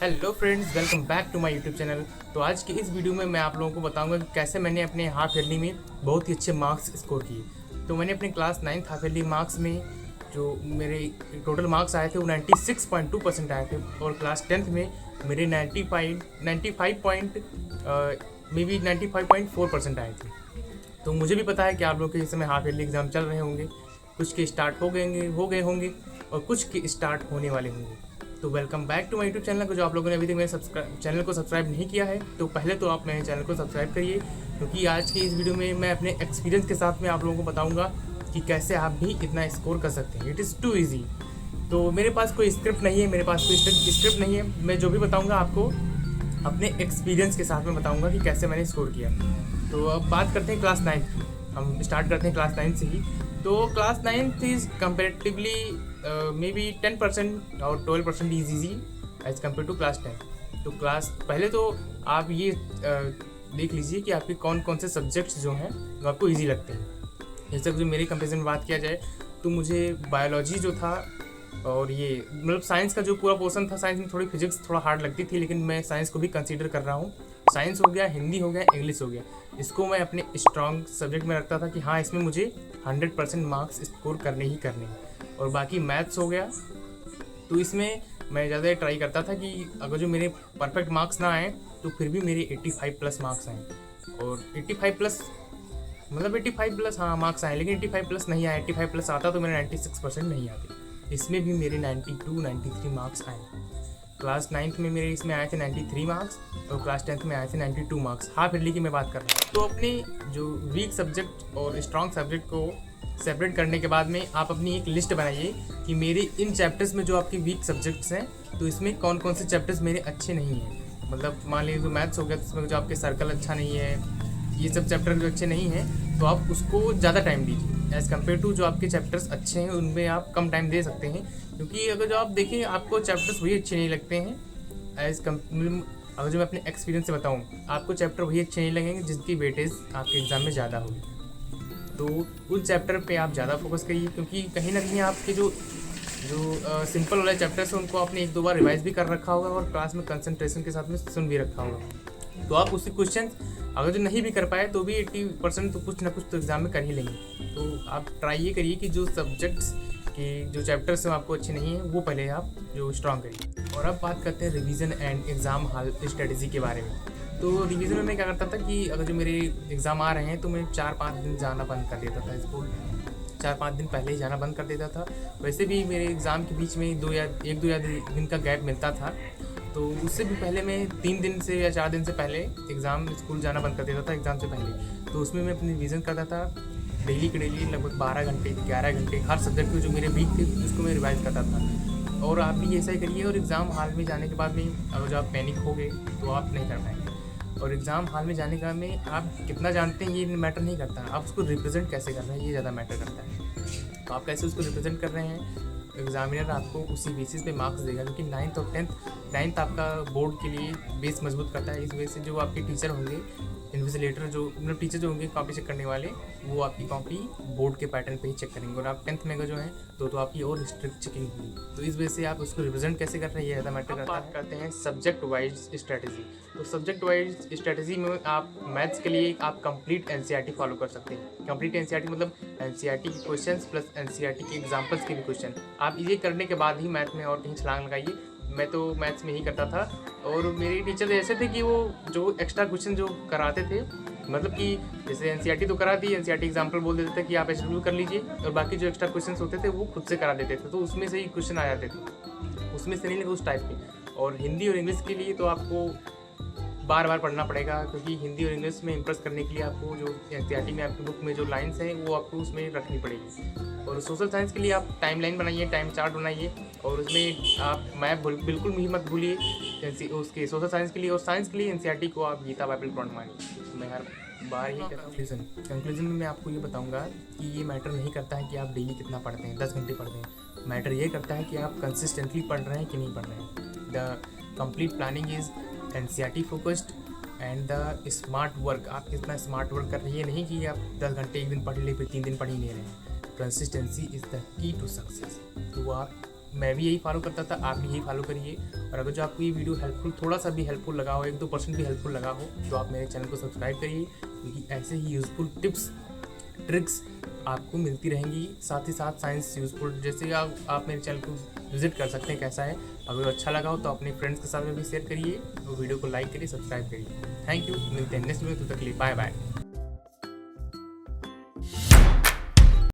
Hello friends, welcome back to my YouTube channel. तो आज की इस वीडियो में मैं आप लोगों को बताऊंगा कि कैसे मैंने अपने हाफ ईयरली में बहुत ही अच्छे मार्क्स स्कोर किए। तो मैंने अपने class 9th half yearly marks में जो मेरे टोटल मार्क्स आए थे वो 96.2% आए थे, और क्लास 10th में मेरे 95 पॉइंट मे बी 95.4% आए थे। तो मुझे भी पता है कि आप लोग के इस समय हाफ ईयरली एग्ज़ाम चल रहे होंगे, कुछ के स्टार्ट हो गए होंगे और कुछ के स्टार्ट होने वाले होंगे। तो welcome back to my YouTube channel को जो आप लोगों ने अभी तक मेरे चैनल को सब्सक्राइब नहीं किया है, तो पहले तो आप मेरे चैनल को सब्सक्राइब करिए, क्योंकि आज की इस वीडियो में मैं अपने एक्सपीरियंस के साथ में आप लोगों को बताऊंगा कि कैसे आप भी इतना स्कोर कर सकते हैं। It is too easy. तो मेरे पास कोई स्क्रिप्ट नहीं है, मेरे पास कोई स्क्रिप्ट नहीं है। मैं जो भी बताऊँगा आपको अपने एक्सपीरियंस के साथ में बताऊँगा कि कैसे मैंने स्कोर किया। तो अब बात करते हैं क्लास 9th की। हम स्टार्ट करते हैं क्लास 9th से ही। तो class 9th is comparatively maybe 10% और 12% is easy as compare to class 10। तो क्लास पहले तो आप ये देख लीजिए कि आपके कौन कौन से सब्जेक्ट्स जो हैं वो आपको ईजी लगते हैं। जैसे जो मेरे कंपेरिजन में बात किया जाए तो मुझे बायोलॉजी जो था और ये मतलब साइंस का जो पूरा पोर्सन था, साइंस में थोड़ी फिजिक्स थोड़ा हार्ड लगती थी, लेकिन मैं साइंस को भी कंसीडर कर रहा हूँ। साइंस हो गया, हिंदी हो गया, इंग्लिश हो गया, इसको मैं अपने स्ट्रॉन्ग सब्जेक्ट में रखता था कि हाँ, इसमें मुझे 100% मार्क्स स्कोर करने ही करने हैं। और बाकी मैथ्स हो गया, तो इसमें मैं ज़्यादा ट्राई करता था कि अगर जो मेरे परफेक्ट मार्क्स ना आए तो फिर भी मेरे 85 प्लस मार्क्स आए। और 85 प्लस मतलब 85 प्लस हाँ मार्क्स आए, लेकिन 85 प्लस नहीं आए। 85 प्लस आता तो मेरे 96% नहीं आते। इसमें भी मेरे 92-93 मार्क्स आए। क्लास 9th में मेरे इसमें आए थे 93 मार्क्स, और क्लास 10th में आए थे 92 मार्क्स। हाफ ईयरली की मैं बात कर रहा हूँ। तो अपने जो वीक सब्जेक्ट और स्ट्रॉन्ग सब्जेक्ट को सेपरेट करने के बाद में आप अपनी एक लिस्ट बनाइए कि मेरे इन चैप्टर्स में जो आपके वीक सब्जेक्ट्स हैं, तो इसमें कौन कौन से चैप्टर्स मेरे अच्छे नहीं हैं। मतलब मान लीजिए जो मैथ्स हो गया, तो उसमें जो आपके सर्कल अच्छा नहीं है, ये सब चैप्टर जो अच्छे नहीं हैं, तो आप उसको ज़्यादा टाइम दीजिए एज़ कम्पेयर टू जो आपके चैप्टर्स अच्छे हैं उनमें आप कम टाइम दे सकते हैं। क्योंकि अगर जो आप देखें आपको चैप्टर्स वही अच्छे नहीं लगते हैं एज़ कम अगर जो मैं अपने एक्सपीरियंस से बताऊँ, आपको चैप्टर वही अच्छे नहीं लगेंगे जिसकी वेटेज आपके एग्ज़ाम में ज़्यादा होगी। तो उन चैप्टर पे आप ज़्यादा फोकस करिए, क्योंकि कहीं ना कहीं आपके जो जो सिंपल वाले चैप्टर्स हैं उनको आपने एक दो बार रिवाइज भी कर रखा होगा और क्लास में कंसंट्रेशन के साथ में सुन भी रखा होगा। तो आप उससे क्वेश्चन अगर जो नहीं भी कर पाए तो भी 80% तो कुछ ना कुछ तो एग्ज़ाम में कर ही लेंगे। तो आप ट्राई ये करिए कि जो सब्जेक्ट्स के जो चैप्टर्स हैं आपको अच्छे नहीं हैं वो पहले आप जो स्ट्रॉन्ग करिए। और अब बात करते हैं revision and exam hall strategy के बारे में। तो रिवीजन में मैं क्या करता था कि अगर जो मेरे एग्ज़ाम आ रहे हैं तो मैं 4-5 दिन जाना बंद कर देता था स्कूल। 4-5 दिन पहले ही जाना बंद कर देता था। वैसे भी मेरे एग्ज़ाम के बीच में 1 या 2 दिन का गैप मिलता था, तो उससे भी पहले मैं 3 दिन से या 4 दिन से पहले एग्ज़ाम स्कूल जाना बंद कर देता था एग्ज़ाम से पहले। तो उसमें मैं अपनी रिवीजन करता था डेली के डेली, लगभग 12 घंटे 11 घंटे हर सब्जेक्ट के जो मेरे वीक थे उसको मैं रिवाइज़ करता था। और आप भी ऐसा ही करिए। और एग्ज़ाम हॉल में जाने के बाद में अगर जो आप पैनिक हो गए तो आप नहीं कर पाएंगे। और एग्ज़ाम हॉल में जाने का में आप कितना जानते हैं ये मैटर नहीं करता, आप उसको रिप्रेजेंट कैसे कर रहे हैं ये ज़्यादा मैटर करता है। तो आप कैसे उसको रिप्रेजेंट कर रहे हैं, एग्जामिनर आपको उसी बेसिस पे मार्क्स देगा। क्योंकि 9th और 10th आपका बोर्ड के लिए बेस मजबूत करता है। इस वजह से जो आपके टीचर होंगे, इन्विजिलेटर जो मतलब टीचर जो होंगे कॉपी चेक करने वाले, वो आपकी कॉपी बोर्ड के पैटर्न पे ही चेक करेंगे। और आप 10th में का जो है तो आपकी और स्ट्रिक्ट चेकिंग होगी। तो इस वजह से आप उसको रिप्रेजेंट कैसे कर रहे हैं ये ज़्यादा मैटर करता है। बात करते हैं सब्जेक्ट वाइज स्ट्रेटजी। तो सब्जेक्ट वाइज स्ट्रेटजी में आप मैथ्स के लिए आप कंप्लीट एनसीईआरटी फॉलो कर सकते हैं। कंप्लीट एनसीईआरटी मतलब एनसीईआरटी के क्वेश्चंस प्लस एनसीईआरटी के एग्जांपल्स के भी क्वेश्चन। आप ये करने के बाद ही मैथ में और कहीं छलांग लगाइए। मैं तो मैथ्स में ही करता था, और मेरे टीचर ऐसे थे कि वो जो एक्स्ट्रा क्वेश्चन जो कराते थे, मतलब कि जैसे एनसीईआरटी तो करा दी, एनसीईआरटी एग्जाम्पल बोल देते थे कि आप एचडब्ल्यू कर लीजिए, और बाकी जो एक्स्ट्रा क्वेश्चन होते थे वो खुद से करा देते थे। तो उसमें से ही क्वेश्चन आ जाते थे, उसमें से नहीं लगे उस टाइप के। और हिंदी और इंग्लिश के लिए तो आपको बार बार पढ़ना पड़ेगा, क्योंकि हिंदी और इंग्लिश में इंप्रेस करने के लिए आपको जो एनसीईआरटी में आपकी बुक में जो लाइंस हैं वो आपको उसमें रखनी पड़ेगी। और सोशल साइंस के लिए आप टाइम लाइन बनाइए, टाइम चार्ट बनाइए, और उसमें आप मैप बिल्कुल भी मत भूलिए उसके सोशल साइंस के लिए। और साइंस के लिए एनसीईआरटी को आप गीता बाइबल पुराण मानिए। मैं हर बार ही कंक्लूजन में मैं आपको ये बताऊंगा कि ये मैटर नहीं करता है कि आप डेली कितना पढ़ते हैं, 10 घंटे पढ़ते हैं। मैटर ये करता है कि आप कंसिस्टेंटली पढ़ रहे हैं कि नहीं पढ़ रहे हैं। The complete planning is NCERT focused and the smart work. आप कितना स्मार्ट वर्क कर रही है, नहीं कि आप 10 घंटे एक दिन पढ़ ले फिर 3 दिन पढ़ ही नहीं रहे हैं। Consistency is the key to success. तो आप मैं भी यही फॉलो करता था, आप भी यही फॉलो करिए। और अगर जो आपको ये वीडियो हेल्पफुल, थोड़ा सा भी हेल्पफुल लगा हो, 1-2% भी हेल्पफुल लगा हो, तो आप मेरे चैनल को सब्सक्राइब करिए, क्योंकि ऐसे ही यूज़फुल टिप्स ट्रिक्स आपको मिलती रहेंगी। साथ ही साथ साइंस यूज़फुल, जैसे आप मेरे चैनल को विजिट कर सकते हैं कैसा है। अगर अच्छा लगा हो तो अपने फ्रेंड्स के साथ में भी शेयर करिए, वो वीडियो को लाइक करिए, सब्सक्राइब करिए। थैंक यू, मिलते हैं नेक्स्ट वीडियो, तब तक के लिए बाय बाय।